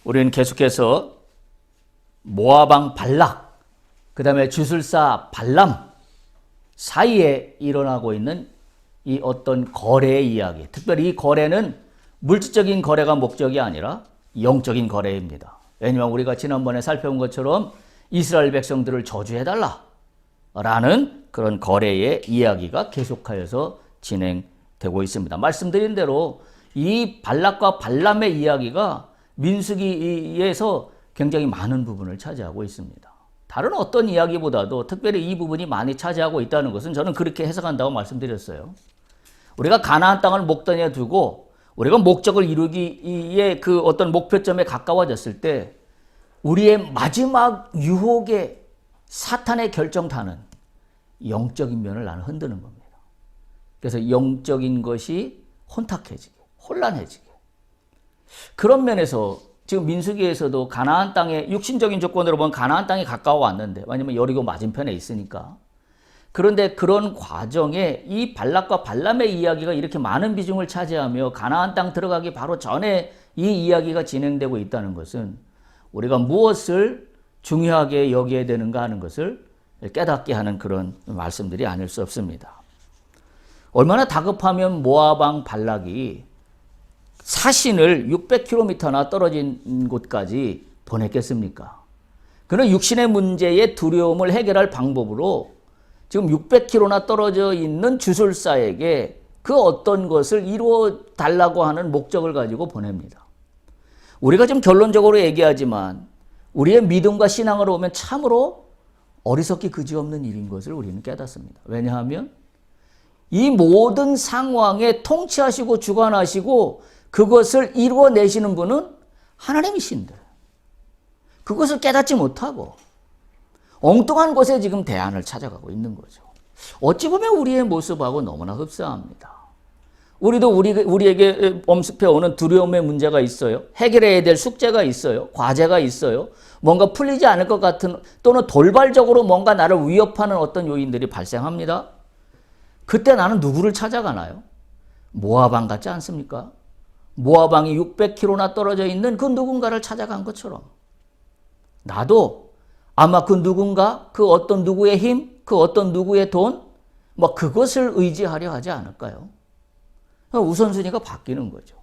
우리는 계속해서 모압 왕 발락, 그 다음에 주술사 발람 사이에 일어나고 있는 이 어떤 거래의 이야기, 특별히 이 거래는 물질적인 거래가 목적이 아니라 영적인 거래입니다. 왜냐하면 우리가 지난번에 살펴본 것처럼 이스라엘 백성들을 저주해달라 라는 그런 거래의 이야기가 계속하여서 진행되고 있습니다. 말씀드린 대로 이 발락과 발람의 이야기가 민수기에서 굉장히 많은 부분을 차지하고 있습니다. 다른 어떤 이야기보다도 특별히 이 부분이 많이 차지하고 있다는 것은 저는 그렇게 해석한다고 말씀드렸어요. 우리가 가나안 땅을 목전에 두고 우리가 목적을 이루기에 그 어떤 목표점에 가까워졌을 때 우리의 마지막 유혹의 사탄의 결정타는 영적인 면을 나는 흔드는 겁니다. 그래서 영적인 것이 혼탁해지게, 혼란해지게. 그런 면에서 지금 민수기에서도 가나안 땅에 육신적인 조건으로 보면 가나안 땅에 가까워 왔는데, 왜냐면 여리고 맞은편에 있으니까. 그런데 그런 과정에 이 발락과 발람의 이야기가 이렇게 많은 비중을 차지하며 가나안 땅 들어가기 바로 전에 이 이야기가 진행되고 있다는 것은 우리가 무엇을 중요하게 여겨야 되는가 하는 것을 깨닫게 하는 그런 말씀들이 아닐 수 없습니다. 얼마나 다급하면 모압 왕 발락이 사신을 600km나 떨어진 곳까지 보냈겠습니까? 그는 육신의 문제의 두려움을 해결할 방법으로 지금 600km나 떨어져 있는 주술사에게 그 어떤 것을 이루어 달라고 하는 목적을 가지고 보냅니다. 우리가 좀 결론적으로 얘기하지만 우리의 믿음과 신앙으로 보면 참으로 어리석기 그지없는 일인 것을 우리는 깨닫습니다. 왜냐하면 이 모든 상황에 통치하시고 주관하시고 그것을 이루어내시는 분은 하나님이신데 그것을 깨닫지 못하고 엉뚱한 곳에 지금 대안을 찾아가고 있는 거죠. 어찌 보면 우리의 모습하고 너무나 흡사합니다. 우리도 우리에게 엄습해오는 두려움의 문제가 있어요. 해결해야 될 숙제가 있어요. 과제가 있어요. 뭔가 풀리지 않을 것 같은 또는 돌발적으로 뭔가 나를 위협하는 어떤 요인들이 발생합니다. 그때 나는 누구를 찾아가나요? 모압 왕 같지 않습니까? 모압 왕이 600km나 떨어져 있는 그 누군가를 찾아간 것처럼 나도 아마 그 누군가, 그 어떤 누구의 힘, 그 어떤 누구의 돈, 뭐 그것을 의지하려 하지 않을까요? 우선순위가 바뀌는 거죠.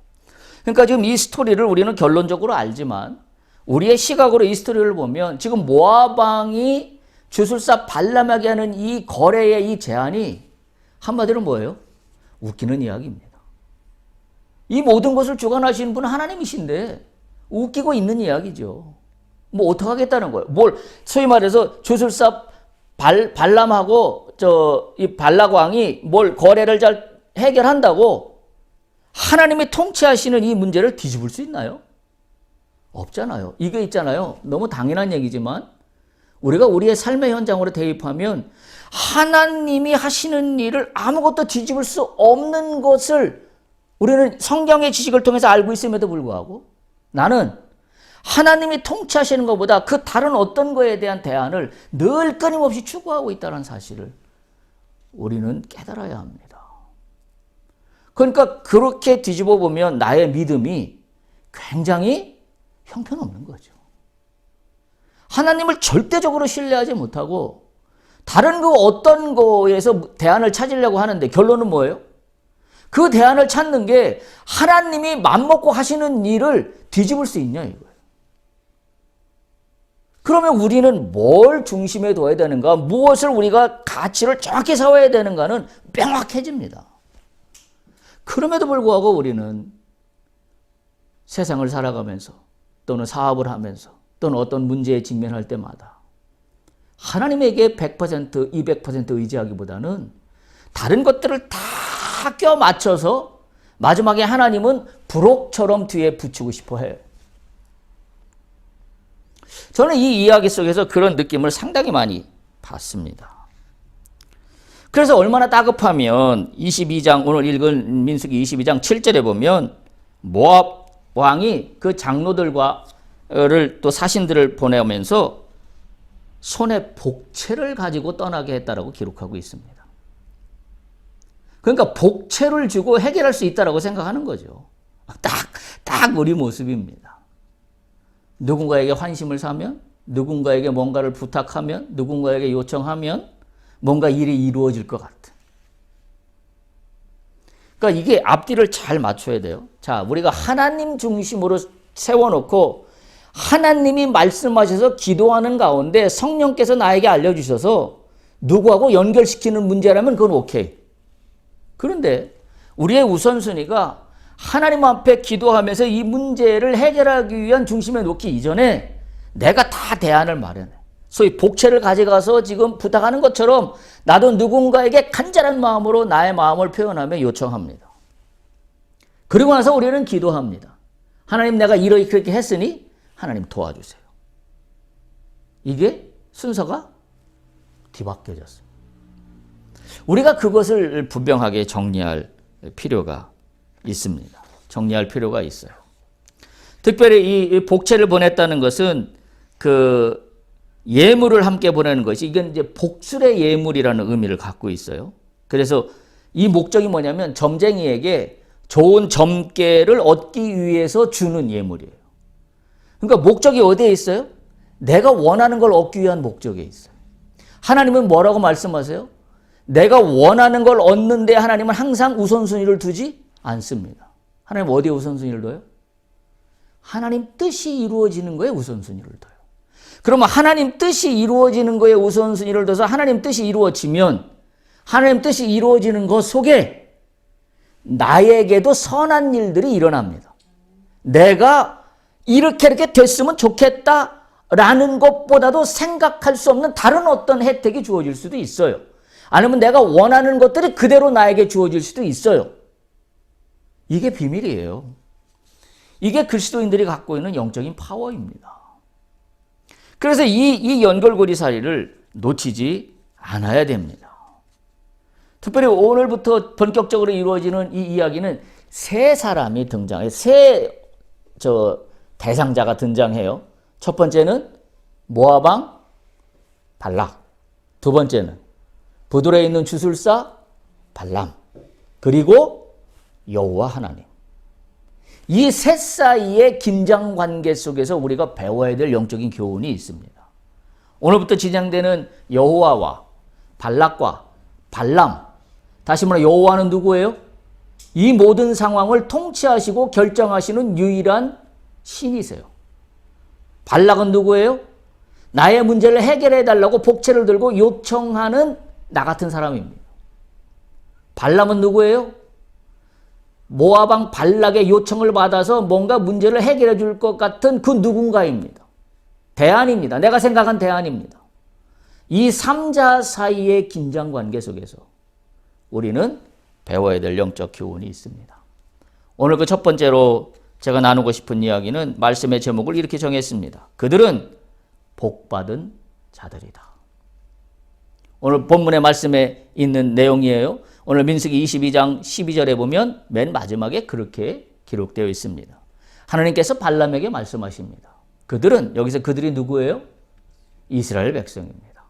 그러니까 지금 이 스토리를 우리는 결론적으로 알지만 우리의 시각으로 이 스토리를 보면 지금 모압 왕이 주술사 발람에게 하는 이 거래의 이 제안이 한마디로 뭐예요? 웃기는 이야기입니다. 이 모든 것을 주관하시는 분은 하나님이신데 웃기고 있는 이야기죠. 뭐 어떡하겠다는 거예요. 뭘 소위 말해서 주술사 발람하고 이 발락 왕이 뭘 거래를 잘 해결한다고 하나님이 통치하시는 이 문제를 뒤집을 수 있나요? 없잖아요. 이게 있잖아요. 너무 당연한 얘기지만 우리가 우리의 삶의 현장으로 대입하면 하나님이 하시는 일을 아무것도 뒤집을 수 없는 것을 우리는 성경의 지식을 통해서 알고 있음에도 불구하고 나는 하나님이 통치하시는 것보다 그 다른 어떤 거에 대한 대안을 늘 끊임없이 추구하고 있다는 사실을 우리는 깨달아야 합니다. 그러니까 그렇게 뒤집어 보면 나의 믿음이 굉장히 형편없는 거죠. 하나님을 절대적으로 신뢰하지 못하고 다른 그 어떤 거에서 대안을 찾으려고 하는데 결론은 뭐예요? 그 대안을 찾는 게 하나님이 맘먹고 하시는 일을 뒤집을 수 있냐 이거예요. 그러면 우리는 뭘 중심에 둬야 되는가, 무엇을 우리가 가치를 정확히 세워야 되는가는 명확해집니다. 그럼에도 불구하고 우리는 세상을 살아가면서 또는 사업을 하면서 또는 어떤 문제에 직면할 때마다 하나님에게 100%, 200% 의지하기보다는 다른 것들을 다 껴맞춰서 마지막에 하나님은 부록처럼 뒤에 붙이고 싶어 해요. 저는 이 이야기 속에서 그런 느낌을 상당히 많이 받습니다. 그래서 얼마나 다급하면 22장 오늘 읽은 민수기 22장 7절에 보면 모압 왕이 그 장로들과를 또 사신들을 보내면서 손에 복채를 가지고 떠나게 했다라고 기록하고 있습니다. 그러니까 복채를 주고 해결할 수 있다라고 생각하는 거죠. 딱 우리 모습입니다. 누군가에게 환심을 사면, 누군가에게 뭔가를 부탁하면, 누군가에게 요청하면 뭔가 일이 이루어질 것 같은. 그러니까 이게 앞뒤를 잘 맞춰야 돼요. 자, 우리가 하나님 중심으로 세워놓고 하나님이 말씀하셔서 기도하는 가운데 성령께서 나에게 알려주셔서 누구하고 연결시키는 문제라면 그건 오케이. 그런데 우리의 우선순위가 하나님 앞에 기도하면서 이 문제를 해결하기 위한 중심에 놓기 이전에 내가 다 대안을 마련해. 소위 복채를 가져가서 지금 부탁하는 것처럼 나도 누군가에게 간절한 마음으로 나의 마음을 표현하며 요청합니다. 그리고 나서 우리는 기도합니다. 하나님, 내가 이렇게 했으니 하나님 도와주세요. 이게 순서가 뒤바뀌어졌습니다. 우리가 그것을 분명하게 정리할 필요가 있습니다. 정리할 필요가 있어요. 특별히 이 복채를 보냈다는 것은 그 예물을 함께 보내는 것이, 이건 이제 복술의 예물이라는 의미를 갖고 있어요. 그래서 이 목적이 뭐냐면 점쟁이에게 좋은 점괘를 얻기 위해서 주는 예물이에요. 그러니까 목적이 어디에 있어요? 내가 원하는 걸 얻기 위한 목적에 있어요. 하나님은 뭐라고 말씀하세요? 내가 원하는 걸 얻는데 하나님은 항상 우선순위를 두지 않습니다. 하나님 어디에 우선순위를 둬요? 하나님 뜻이 이루어지는 거에 우선순위를 둬요. 그러면 하나님 뜻이 이루어지는 거에 우선순위를 둬서 하나님 뜻이 이루어지면 하나님 뜻이 이루어지는 것 속에 나에게도 선한 일들이 일어납니다. 내가 이렇게 됐으면 좋겠다라는 것보다도 생각할 수 없는 다른 어떤 혜택이 주어질 수도 있어요. 아니면 내가 원하는 것들이 그대로 나에게 주어질 수도 있어요. 이게 비밀이에요. 이게 그리스도인들이 갖고 있는 영적인 파워입니다. 그래서 이 연결고리살이를 놓치지 않아야 됩니다. 특별히 오늘부터 본격적으로 이루어지는 이 이야기는 세 사람이 등장해요. 세 대상자가 등장해요. 첫 번째는 모압 왕 발락, 두 번째는 부들에 있는 주술사 발람, 그리고 여호와 하나님. 이 셋 사이의 긴장 관계 속에서 우리가 배워야 될 영적인 교훈이 있습니다. 오늘부터 진행되는 여호와와 발락과 발람, 다시 말해 여호와는 누구예요? 이 모든 상황을 통치하시고 결정하시는 유일한 신이세요. 발락은 누구예요? 나의 문제를 해결해 달라고 복채를 들고 요청하는 나 같은 사람입니다. 발람은 누구예요? 모압 왕 발락의 요청을 받아서 뭔가 문제를 해결해 줄 것 같은 그 누군가입니다. 대안입니다. 내가 생각한 대안입니다. 이 3자 사이의 긴장 관계 속에서 우리는 배워야 될 영적 교훈이 있습니다. 오늘 그 첫 번째로 제가 나누고 싶은 이야기는 말씀의 제목을 이렇게 정했습니다. 그들은 복받은 자들이다. 오늘 본문의 말씀에 있는 내용이에요. 오늘 민수기 22장 12절에 보면 맨 마지막에 그렇게 기록되어 있습니다. 하나님께서 발람에게 말씀하십니다. 그들은, 여기서 그들이 누구예요? 이스라엘 백성입니다.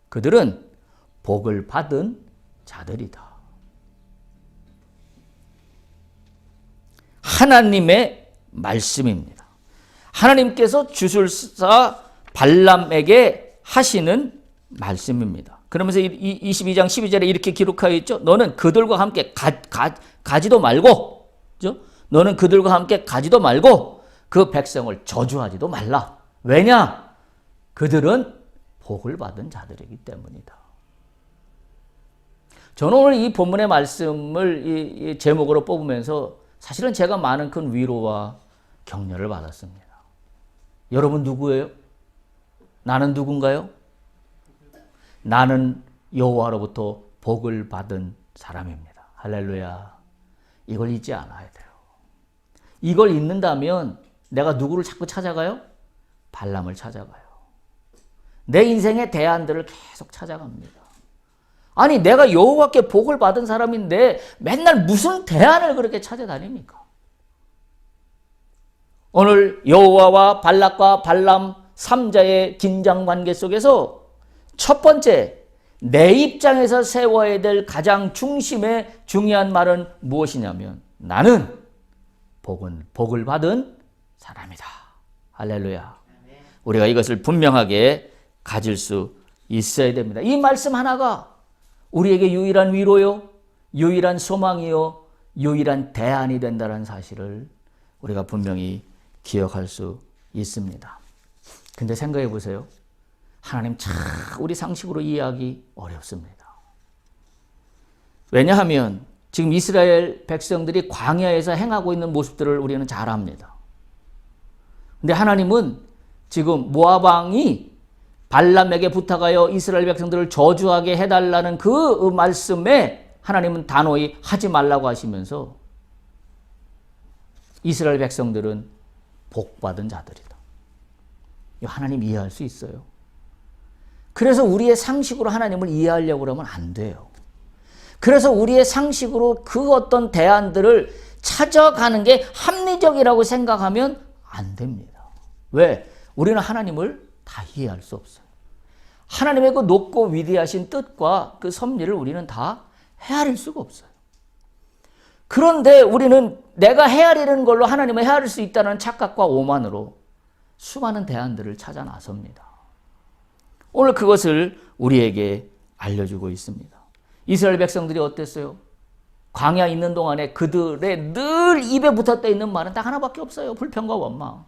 그들은 복을 받은 자들이다. 하나님의 말씀입니다. 하나님께서 주술사 발람에게 하시는 말씀입니다. 그러면서 22장 12절에 이렇게 기록하여 있죠. 너는 그들과 함께 가지도 말고, 그죠? 너는 그들과 함께 가지도 말고 그 백성을 저주하지도 말라. 왜냐? 그들은 복을 받은 자들이기 때문이다. 저는 오늘 이 본문의 말씀을 이 제목으로 뽑으면서 사실은 제가 많은 큰 위로와 격려를 받았습니다. 여러분 누구예요? 나는 누군가요? 나는 여호와로부터 복을 받은 사람입니다. 할렐루야. 이걸 잊지 않아야 돼요. 이걸 잊는다면 내가 누구를 자꾸 찾아가요? 발람을 찾아가요. 내 인생의 대안들을 계속 찾아갑니다. 아니, 내가 여호와께 복을 받은 사람인데 맨날 무슨 대안을 그렇게 찾아다닙니까? 오늘 여호와와 발락과 발람 3자의 긴장 관계 속에서 첫 번째, 내 입장에서 세워야 될 가장 중심의 중요한 말은 무엇이냐면 나는 복을 받은 사람이다. 할렐루야. 우리가 이것을 분명하게 가질 수 있어야 됩니다. 이 말씀 하나가 우리에게 유일한 위로요, 유일한 소망이요, 유일한 대안이 된다는 사실을 우리가 분명히 기억할 수 있습니다. 근데 생각해 보세요. 하나님 참 우리 상식으로 이해하기 어렵습니다. 왜냐하면 지금 이스라엘 백성들이 광야에서 행하고 있는 모습들을 우리는 잘 압니다. 근데 하나님은 지금 모압 왕이 발람에게 부탁하여 이스라엘 백성들을 저주하게 해달라는 그 말씀에 하나님은 단호히 하지 말라고 하시면서 이스라엘 백성들은 복받은 자들이다. 하나님 이해할 수 있어요. 그래서 우리의 상식으로 하나님을 이해하려고 그러면 안 돼요. 그래서 우리의 상식으로 그 어떤 대안들을 찾아가는 게 합리적이라고 생각하면 안 됩니다. 왜? 우리는 하나님을 다 이해할 수 없어요. 하나님의 그 높고 위대하신 뜻과 그 섭리를 우리는 다 헤아릴 수가 없어요. 그런데 우리는 내가 헤아리는 걸로 하나님을 헤아릴 수 있다는 착각과 오만으로 수많은 대안들을 찾아 나섭니다. 오늘 그것을 우리에게 알려주고 있습니다. 이스라엘 백성들이 어땠어요? 광야 있는 동안에 그들의 늘 입에 붙었다 있는 말은 딱 하나밖에 없어요. 불평과 원망.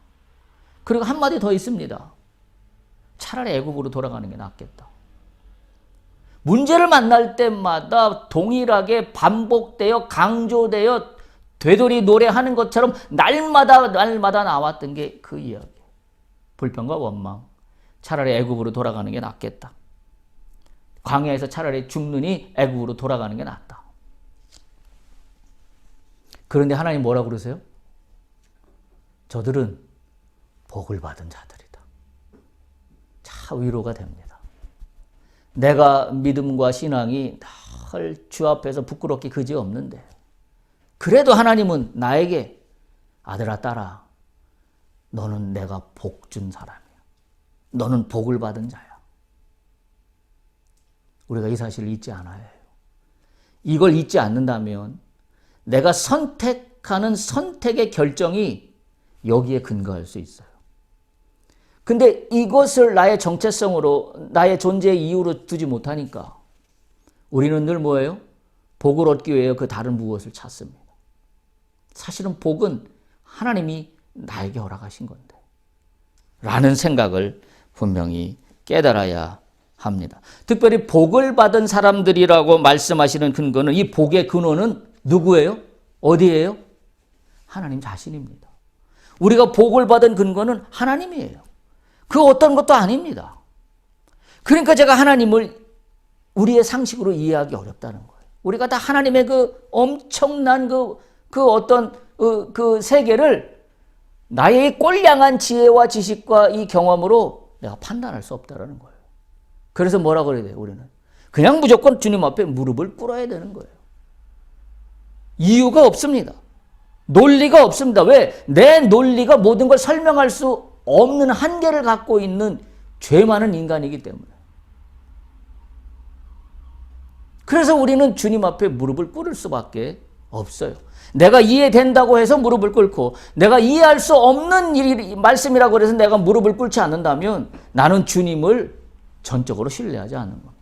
그리고 한마디 더 있습니다. 차라리 애굽으로 돌아가는 게 낫겠다. 문제를 만날 때마다 동일하게 반복되어 강조되어 되돌이 노래하는 것처럼 날마다 나왔던 게 그 이야기. 불평과 원망. 차라리 애굽으로 돌아가는 게 낫겠다. 광야에서 차라리 죽느니 애굽으로 돌아가는 게 낫다. 그런데 하나님 뭐라고 그러세요? 저들은 복을 받은 자들이다. 참 위로가 됩니다. 내가 믿음과 신앙이 늘 주 앞에서 부끄럽기 그지없는데 그래도 하나님은 나에게 아들아 딸아 너는 내가 복 준 사람이야. 너는 복을 받은 자야. 우리가 이 사실을 잊지 않아야 해요. 이걸 잊지 않는다면 내가 선택하는 선택의 결정이 여기에 근거할 수 있어요. 근데 이것을 나의 정체성으로 나의 존재의 이유로 두지 못하니까 우리는 늘 뭐예요? 복을 얻기 위해 그 다른 무엇을 찾습니다. 사실은 복은 하나님이 나에게 허락하신 건데 라는 생각을 분명히 깨달아야 합니다. 특별히 복을 받은 사람들이라고 말씀하시는 근거는 이 복의 근원은 누구예요? 어디예요? 하나님 자신입니다. 우리가 복을 받은 근거는 하나님이에요. 그 어떤 것도 아닙니다. 그러니까 제가 하나님을 우리의 상식으로 이해하기 어렵다는 거예요. 우리가 다 하나님의 그 엄청난 그 어떤 그 세계를 나의 꼴량한 지혜와 지식과 이 경험으로 내가 판단할 수 없다는 거예요. 그래서 뭐라고 그래야 돼요, 우리는? 그냥 무조건 주님 앞에 무릎을 꿇어야 되는 거예요. 이유가 없습니다. 논리가 없습니다. 왜? 내 논리가 모든 걸 설명할 수 없는 한계를 갖고 있는 죄 많은 인간이기 때문에. 그래서 우리는 주님 앞에 무릎을 꿇을 수밖에 없어요. 내가 이해된다고 해서 무릎을 꿇고 내가 이해할 수 없는 말씀이라고 해서 내가 무릎을 꿇지 않는다면 나는 주님을 전적으로 신뢰하지 않는 겁니다.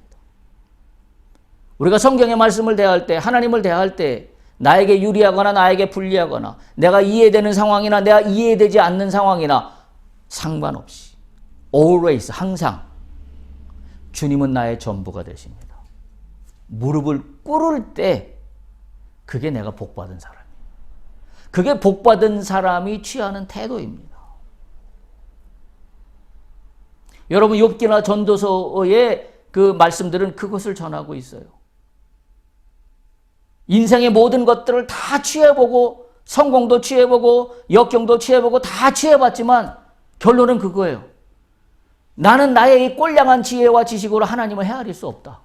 우리가 성경의 말씀을 대할 때 하나님을 대할 때 나에게 유리하거나 나에게 불리하거나 내가 이해되는 상황이나 내가 이해되지 않는 상황이나 상관없이 always 항상 주님은 나의 전부가 되십니다. 무릎을 꿇을 때 그게 내가 복받은 사람이에요. 그게 복받은 사람이 취하는 태도입니다. 여러분 욥기나 전도서의 그 말씀들은 그것을 전하고 있어요. 인생의 모든 것들을 다 취해보고 성공도 취해보고 역경도 취해보고 다 취해봤지만 결론은 그거예요. 나는 나의 이 꼴량한 지혜와 지식으로 하나님을 헤아릴 수 없다.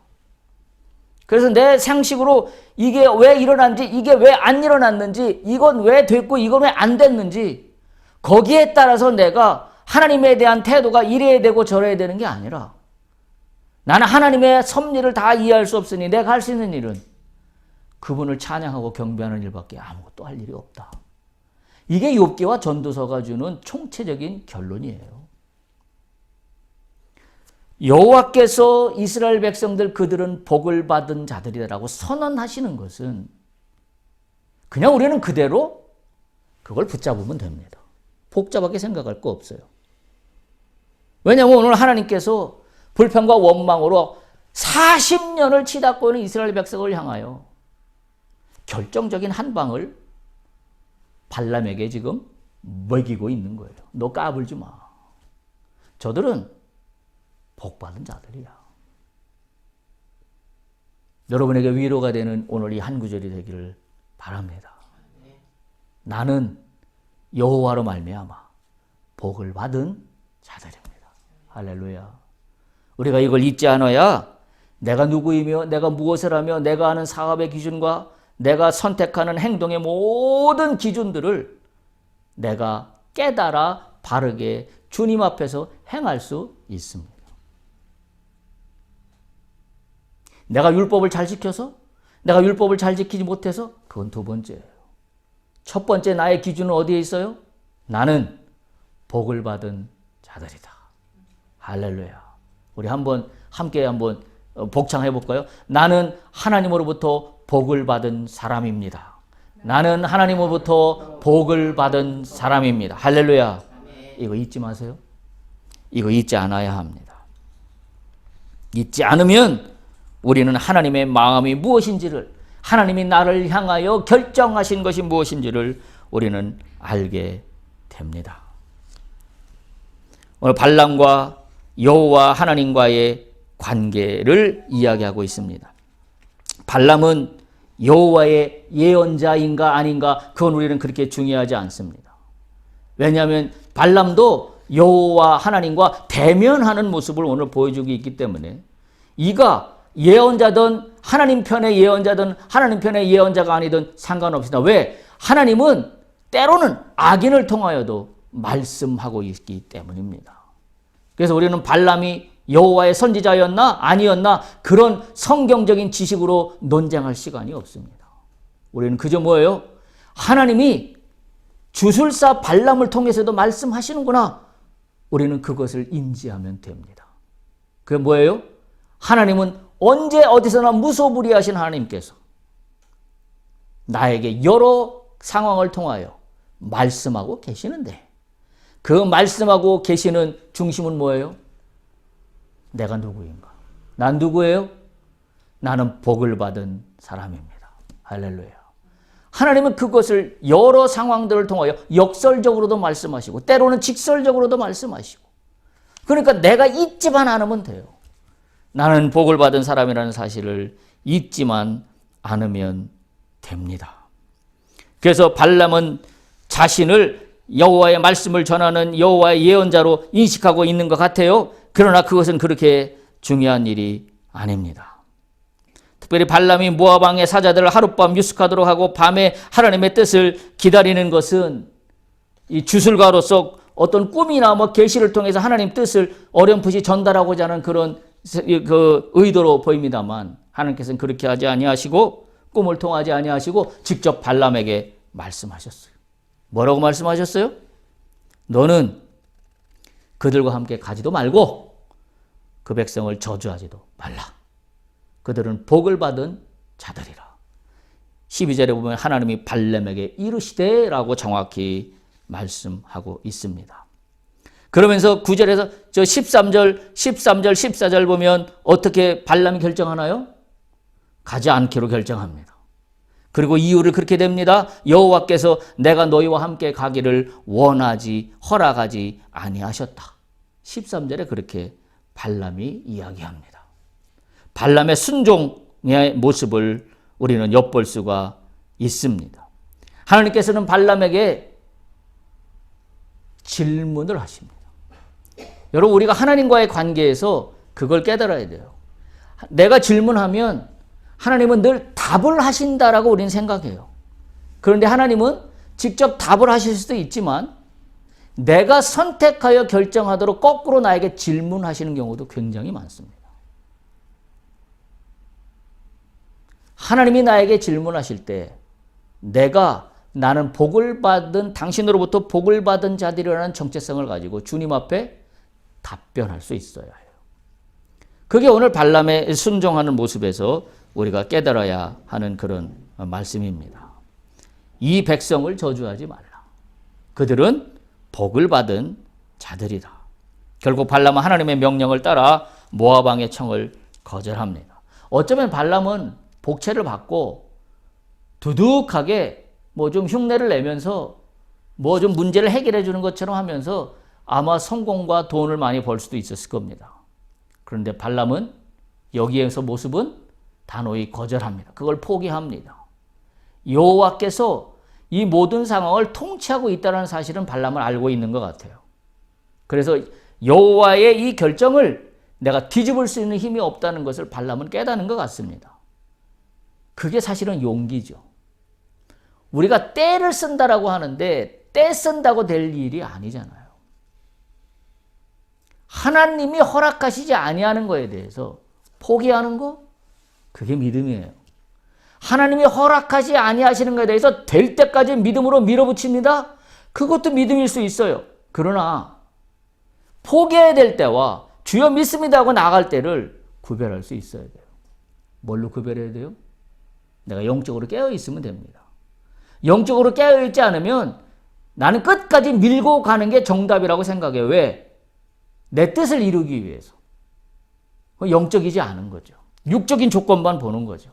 그래서 내 상식으로 이게 왜 일어났는지 이게 왜 안 일어났는지 이건 왜 됐고 이건 왜 안 됐는지 거기에 따라서 내가 하나님에 대한 태도가 이래야 되고 저래야 되는 게 아니라 나는 하나님의 섭리를 다 이해할 수 없으니 내가 할 수 있는 일은 그분을 찬양하고 경배하는 일밖에 아무것도 할 일이 없다. 이게 욥기와 전도서가 주는 총체적인 결론이에요. 여호와께서 이스라엘 백성들 그들은 복을 받은 자들이라고 선언하시는 것은 그냥 우리는 그대로 그걸 붙잡으면 됩니다. 복잡하게 생각할 거 없어요. 왜냐하면 오늘 하나님께서 불평과 원망으로 40년을 치닫고 있는 이스라엘 백성을 향하여 결정적인 한 방을 발람에게 지금 먹이고 있는 거예요. 너 까불지 마. 저들은 복받은 자들이야. 여러분에게 위로가 되는 오늘 이 한 구절이 되기를 바랍니다. 나는 여호와로 말미암아 복을 받은 자들입니다. 할렐루야. 우리가 이걸 잊지 않아야 내가 누구이며 내가 무엇을 하며 내가 하는 사업의 기준과 내가 선택하는 행동의 모든 기준들을 내가 깨달아 바르게 주님 앞에서 행할 수 있습니다. 내가 율법을 잘 지켜서 내가 율법을 잘 지키지 못해서 그건 두 번째예요. 첫 번째 나의 기준은 어디에 있어요? 나는 복을 받은 자들이다. 할렐루야. 우리 함께 한번 복창해 볼까요? 나는 하나님으로부터 복을 받은 사람입니다. 나는 하나님으로부터 복을 받은 사람입니다. 할렐루야. 이거 잊지 마세요. 이거 잊지 않아야 합니다. 잊지 않으면 우리는 하나님의 마음이 무엇인지를, 하나님이 나를 향하여 결정하신 것이 무엇인지를 우리는 알게 됩니다. 오늘 발람과 여호와 하나님과의 관계를 이야기하고 있습니다. 발람은 여호와의 예언자인가 아닌가 그건 우리는 그렇게 중요하지 않습니다. 왜냐하면 발람도 여호와 하나님과 대면하는 모습을 오늘 보여주고 있기 때문에 이가 예언자든 하나님 편의 예언자든 하나님 편의 예언자가 아니든 상관없습니다. 왜? 하나님은 때로는 악인을 통하여도 말씀하고 있기 때문입니다. 그래서 우리는 발람이 여호와의 선지자였나 아니었나 그런 성경적인 지식으로 논쟁할 시간이 없습니다. 우리는 그저 뭐예요? 하나님이 주술사 발람을 통해서도 말씀하시는구나. 우리는 그것을 인지하면 됩니다. 그게 뭐예요? 하나님은 언제 어디서나 무소불위하신 하나님께서 나에게 여러 상황을 통하여 말씀하고 계시는데 그 말씀하고 계시는 중심은 뭐예요? 내가 누구인가? 난 누구예요? 나는 복을 받은 사람입니다. 할렐루야. 하나님은 그것을 여러 상황들을 통하여 역설적으로도 말씀하시고 때로는 직설적으로도 말씀하시고 그러니까 내가 잊지만 않으면 돼요. 나는 복을 받은 사람이라는 사실을 잊지만 않으면 됩니다. 그래서 발람은 자신을 여호와의 말씀을 전하는 여호와의 예언자로 인식하고 있는 것 같아요. 그러나 그것은 그렇게 중요한 일이 아닙니다. 특별히 발람이 모압 왕의 사자들을 하룻밤 유숙하도록 하고 밤에 하나님의 뜻을 기다리는 것은 이 주술가로서 어떤 꿈이나 계시를 통해서 하나님 뜻을 어렴풋이 전달하고자 하는 그런 그 의도로 보입니다만 하나님께서는 그렇게 하지 아니하시고 꿈을 통하지 아니하시고 직접 발람에게 말씀하셨어요. 뭐라고 말씀하셨어요? 너는 그들과 함께 가지도 말고 그 백성을 저주하지도 말라. 그들은 복을 받은 자들이라. 12절에 보면 하나님이 발람에게 이르시되 라고 정확히 말씀하고 있습니다. 그러면서 9절에서 저 13절, 14절 보면 어떻게 발람이 결정하나요? 가지 않기로 결정합니다. 그리고 이유를 그렇게 됩니다. 여호와께서 내가 너희와 함께 가기를 허락하지 아니하셨다. 13절에 그렇게 발람이 이야기합니다. 발람의 순종의 모습을 우리는 엿볼 수가 있습니다. 하나님께서는 발람에게 질문을 하십니다. 여러분 우리가 하나님과의 관계에서 그걸 깨달아야 돼요. 내가 질문하면 하나님은 늘 답을 하신다라고 우리는 생각해요. 그런데 하나님은 직접 답을 하실 수도 있지만 내가 선택하여 결정하도록 거꾸로 나에게 질문하시는 경우도 굉장히 많습니다. 하나님이 나에게 질문하실 때 내가 나는 복을 받은 당신으로부터 복을 받은 자들이라는 정체성을 가지고 주님 앞에 답변할 수 있어야 해요. 그게 오늘 발람의 순종하는 모습에서 우리가 깨달아야 하는 그런 말씀입니다. 이 백성을 저주하지 말라. 그들은 복을 받은 자들이다. 결국 발람은 하나님의 명령을 따라 모압 왕의 청을 거절합니다. 어쩌면 발람은 복채를 받고 두둑하게 뭐 좀 흉내를 내면서 뭐 좀 문제를 해결해 주는 것처럼 하면서 아마 성공과 돈을 많이 벌 수도 있었을 겁니다. 그런데 발람은 여기에서 모습은 단호히 거절합니다. 그걸 포기합니다. 여호와께서 이 모든 상황을 통치하고 있다는 사실은 발람은 알고 있는 것 같아요. 그래서 여호와의 이 결정을 내가 뒤집을 수 있는 힘이 없다는 것을 발람은 깨닫는 것 같습니다. 그게 사실은 용기죠. 우리가 때를 쓴다라고 하는데 때 쓴다고 될 일이 아니잖아요. 하나님이 허락하시지 아니하는 거에 대해서 포기하는 거? 그게 믿음이에요. 하나님이 허락하지 아니하시는 것에 대해서 될 때까지 믿음으로 밀어붙입니다. 그것도 믿음일 수 있어요. 그러나 포기해야 될 때와 주여 믿습니다 하고 나갈 때를 구별할 수 있어야 돼요. 뭘로 구별해야 돼요? 내가 영적으로 깨어 있으면 됩니다. 영적으로 깨어 있지 않으면 나는 끝까지 밀고 가는 게 정답이라고 생각해요. 왜? 내 뜻을 이루기 위해서. 영적이지 않은 거죠. 육적인 조건만 보는 거죠.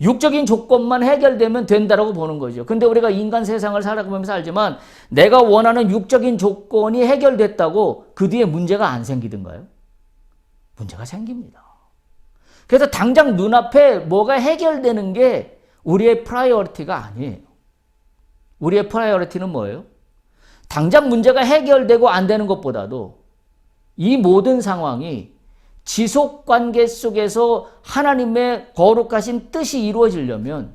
육적인 조건만 해결되면 된다라고 보는 거죠. 근데 우리가 인간 세상을 살아가면서 알지만 내가 원하는 육적인 조건이 해결됐다고 그 뒤에 문제가 안 생기던가요? 문제가 생깁니다. 그래서 당장 눈앞에 뭐가 해결되는 게 우리의 프라이어리티가 아니에요. 우리의 프라이어리티는 뭐예요? 당장 문제가 해결되고 안 되는 것보다도 이 모든 상황이 지속관계 속에서 하나님의 거룩하신 뜻이 이루어지려면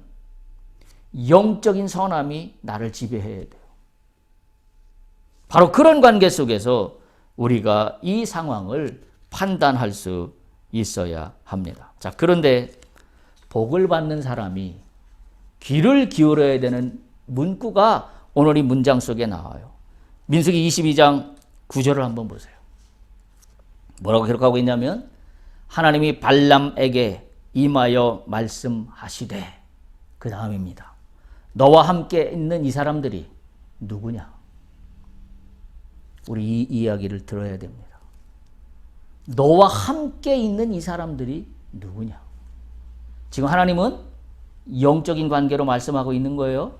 영적인 선함이 나를 지배해야 돼요. 바로 그런 관계 속에서 우리가 이 상황을 판단할 수 있어야 합니다. 자, 그런데 복을 받는 사람이 귀를 기울여야 되는 문구가 오늘 이 문장 속에 나와요. 민수기 22장 9절을 한번 보세요. 뭐라고 기록하고 있냐면 하나님이 발람에게 임하여 말씀하시되 그 다음입니다. 너와 함께 있는 이 사람들이 누구냐? 우리 이 이야기를 들어야 됩니다. 너와 함께 있는 이 사람들이 누구냐? 지금 하나님은 영적인 관계로 말씀하고 있는 거예요.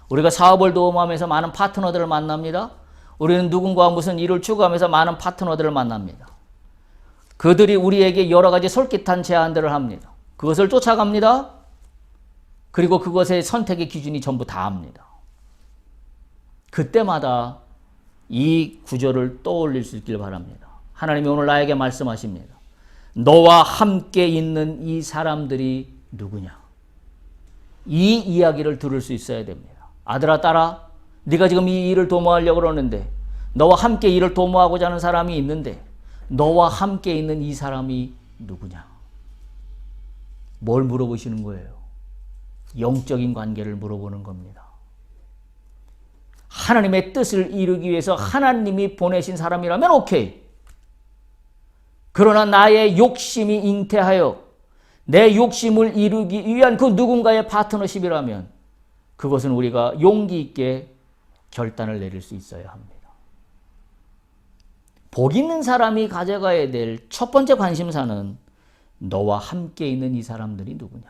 우리가 사업을 도움하면서 많은 파트너들을 만납니다. 우리는 누군가와 무슨 일을 추구하면서 많은 파트너들을 만납니다. 그들이 우리에게 여러 가지 솔깃한 제안들을 합니다. 그것을 쫓아갑니다. 그리고 그것의 선택의 기준이 전부 다 합니다. 그때마다 이 구절을 떠올릴 수 있길 바랍니다. 하나님이 오늘 나에게 말씀하십니다. 너와 함께 있는 이 사람들이 누구냐? 이 이야기를 들을 수 있어야 됩니다. 아들아, 딸아, 네가 지금 이 일을 도모하려고 그러는데 너와 함께 일을 도모하고자 하는 사람이 있는데 너와 함께 있는 이 사람이 누구냐? 뭘 물어보시는 거예요? 영적인 관계를 물어보는 겁니다. 하나님의 뜻을 이루기 위해서 하나님이 보내신 사람이라면 오케이. 그러나 나의 욕심이 잉태하여 내 욕심을 이루기 위한 그 누군가의 파트너십이라면 그것은 우리가 용기 있게 결단을 내릴 수 있어야 합니다. 복 있는 사람이 가져가야 될 첫 번째 관심사는 너와 함께 있는 이 사람들이 누구냐?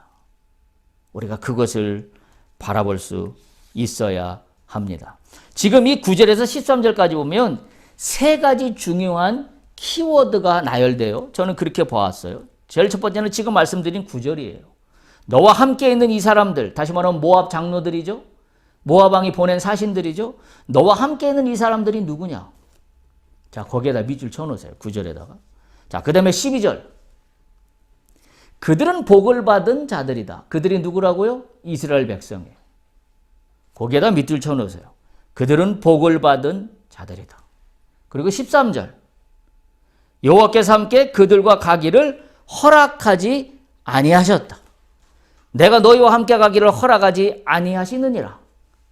우리가 그것을 바라볼 수 있어야 합니다. 지금 이 9절에서 13절까지 보면 세 가지 중요한 키워드가 나열돼요. 저는 그렇게 보았어요. 제일 첫 번째는 지금 말씀드린 9절이에요. 너와 함께 있는 이 사람들, 다시 말하면 모압 장로들이죠. 모압 왕이 보낸 사신들이죠. 너와 함께 있는 이 사람들이 누구냐? 자, 거기에다 밑줄 쳐놓으세요. 9절에다가. 자, 그 다음에 12절. 그들은 복을 받은 자들이다. 그들이 누구라고요? 이스라엘 백성이에요. 거기에다 밑줄 쳐놓으세요. 그들은 복을 받은 자들이다. 그리고 13절. 여호와께서 함께 그들과 가기를 허락하지 아니하셨다. 내가 너희와 함께 가기를 허락하지 아니하시느니라.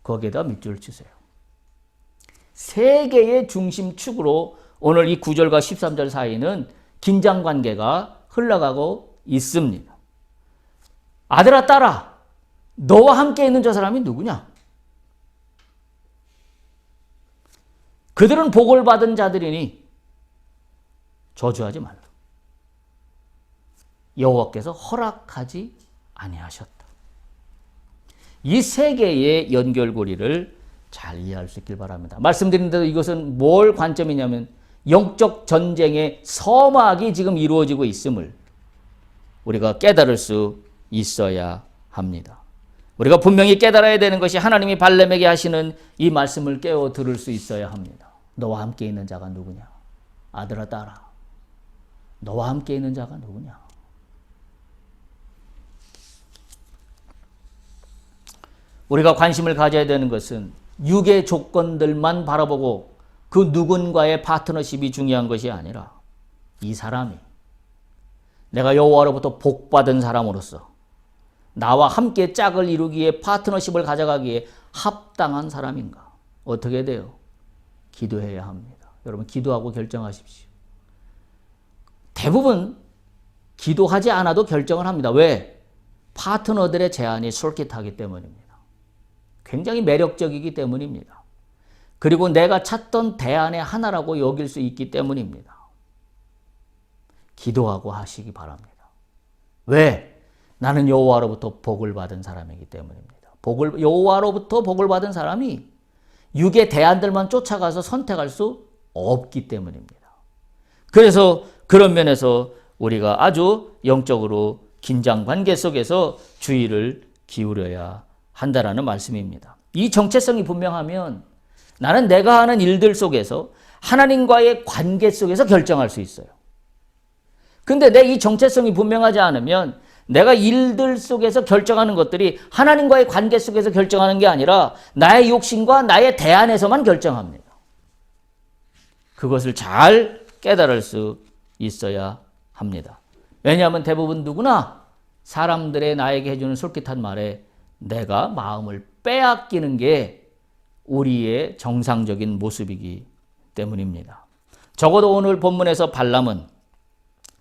거기에다 밑줄을 치세요. 세 개의 중심축으로 오늘 이 9절과 13절 사이는 긴장관계가 흘러가고 있습니다. 아들아 딸아, 너와 함께 있는 저 사람이 누구냐? 그들은 복을 받은 자들이니 저주하지 말라. 여호와께서 허락하지 아니하셨다. 이 세 개의 연결고리를 잘 이해할 수 있길 바랍니다. 말씀드린 대로 이것은 뭘 관점이냐면 영적 전쟁의 서막이 지금 이루어지고 있음을 우리가 깨달을 수 있어야 합니다. 우리가 분명히 깨달아야 되는 것이 하나님이 발람에게 하시는 이 말씀을 깨워 들을 수 있어야 합니다. 너와 함께 있는 자가 누구냐? 아들아 딸아, 너와 함께 있는 자가 누구냐? 우리가 관심을 가져야 되는 것은 육의 조건들만 바라보고 그 누군가의 파트너십이 중요한 것이 아니라 이 사람이 내가 여호와로부터 복받은 사람으로서 나와 함께 짝을 이루기에 파트너십을 가져가기에 합당한 사람인가? 어떻게 돼요? 기도해야 합니다. 여러분 기도하고 결정하십시오. 대부분 기도하지 않아도 결정을 합니다. 왜? 파트너들의 제안이 솔깃하기 때문입니다. 굉장히 매력적이기 때문입니다. 그리고 내가 찾던 대안의 하나라고 여길 수 있기 때문입니다. 기도하고 하시기 바랍니다. 왜? 나는 여호와로부터 복을 받은 사람이기 때문입니다. 여호와로부터 복을 받은 사람이 육의 대안들만 쫓아가서 선택할 수 없기 때문입니다. 그래서 그런 면에서 우리가 아주 영적으로 긴장 관계 속에서 주의를 기울여야 한다라는 말씀입니다. 이 정체성이 분명하면 나는 내가 하는 일들 속에서 하나님과의 관계 속에서 결정할 수 있어요. 근데 내 이 정체성이 분명하지 않으면 내가 일들 속에서 결정하는 것들이 하나님과의 관계 속에서 결정하는 게 아니라 나의 욕심과 나의 대안에서만 결정합니다. 그것을 잘 깨달을 수 있어야 합니다. 왜냐하면 대부분 누구나 사람들의 나에게 해주는 솔깃한 말에 내가 마음을 빼앗기는 게 우리의 정상적인 모습이기 때문입니다. 적어도 오늘 본문에서 발람은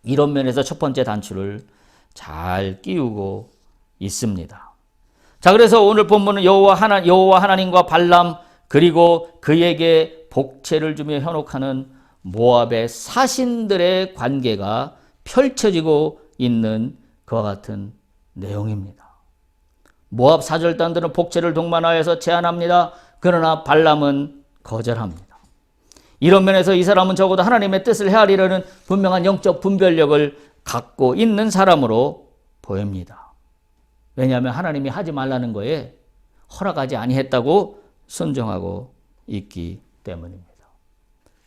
이런 면에서 첫 번째 단추를 잘 끼우고 있습니다. 자, 그래서 오늘 본문은 여호와 하나님과 발람 그리고 그에게 복채를 주며 현혹하는 모압의 사신들의 관계가 펼쳐지고 있는 그와 같은 내용입니다. 모압 사절단들은 복채를 동반하여서 제안합니다. 그러나 발람은 거절합니다. 이런 면에서 이 사람은 적어도 하나님의 뜻을 헤아리려는 분명한 영적 분별력을 갖고 있는 사람으로 보입니다. 왜냐하면 하나님이 하지 말라는 거에 허락하지 아니했다고 순종하고 있기 때문입니다.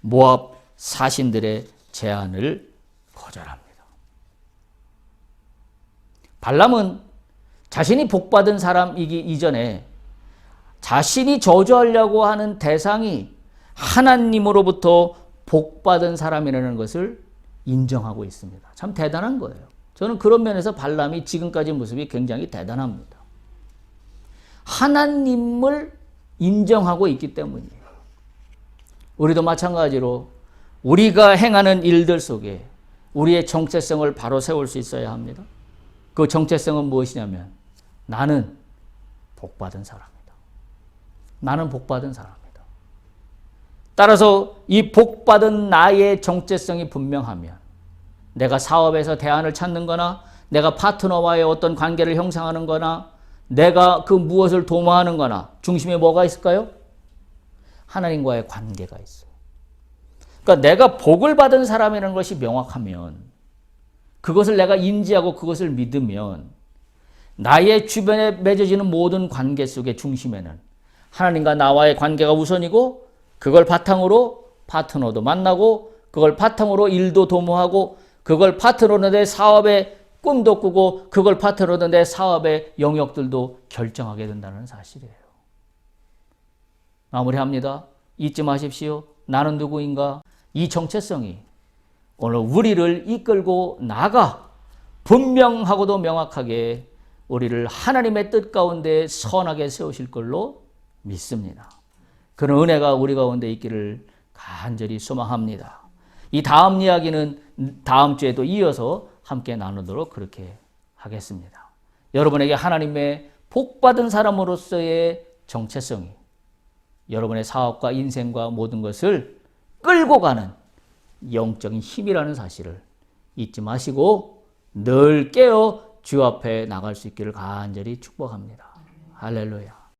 모압 사신들의 제안을 거절합니다. 발람은 자신이 복받은 사람이기 이전에 자신이 저주하려고 하는 대상이 하나님으로부터 복받은 사람이라는 것을 인정하고 있습니다. 참 대단한 거예요. 저는 그런 면에서 발람이 지금까지 모습이 굉장히 대단합니다. 하나님을 인정하고 있기 때문이에요. 우리도 마찬가지로 우리가 행하는 일들 속에 우리의 정체성을 바로 세울 수 있어야 합니다. 그 정체성은 무엇이냐면 나는 복받은 사람이다. 나는 복받은 사람이다. 따라서 이 복받은 나의 정체성이 분명하면 내가 사업에서 대안을 찾는 거나 내가 파트너와의 어떤 관계를 형성하는 거나 내가 그 무엇을 도모하는 거나 중심에 뭐가 있을까요? 하나님과의 관계가 있어요. 그러니까 내가 복을 받은 사람이라는 것이 명확하면 그것을 내가 인지하고 그것을 믿으면 나의 주변에 맺어지는 모든 관계 속의 중심에는 하나님과 나와의 관계가 우선이고 그걸 바탕으로 파트너도 만나고 그걸 바탕으로 일도 도모하고 그걸 파트너로 내 사업의 꿈도 꾸고 그걸 파트너로 내 사업의 영역들도 결정하게 된다는 사실이에요. 마무리합니다. 잊지 마십시오. 나는 누구인가? 이 정체성이 오늘 우리를 이끌고 나가 분명하고도 명확하게 우리를 하나님의 뜻 가운데 선하게 세우실 걸로 믿습니다. 그런 은혜가 우리 가운데 있기를 간절히 소망합니다. 이 다음 이야기는 다음 주에도 이어서 함께 나누도록 그렇게 하겠습니다. 여러분에게 하나님의 복받은 사람으로서의 정체성이 여러분의 사업과 인생과 모든 것을 끌고 가는 영적인 힘이라는 사실을 잊지 마시고 늘 깨어 주 앞에 나갈 수 있기를 간절히 축복합니다. 할렐루야.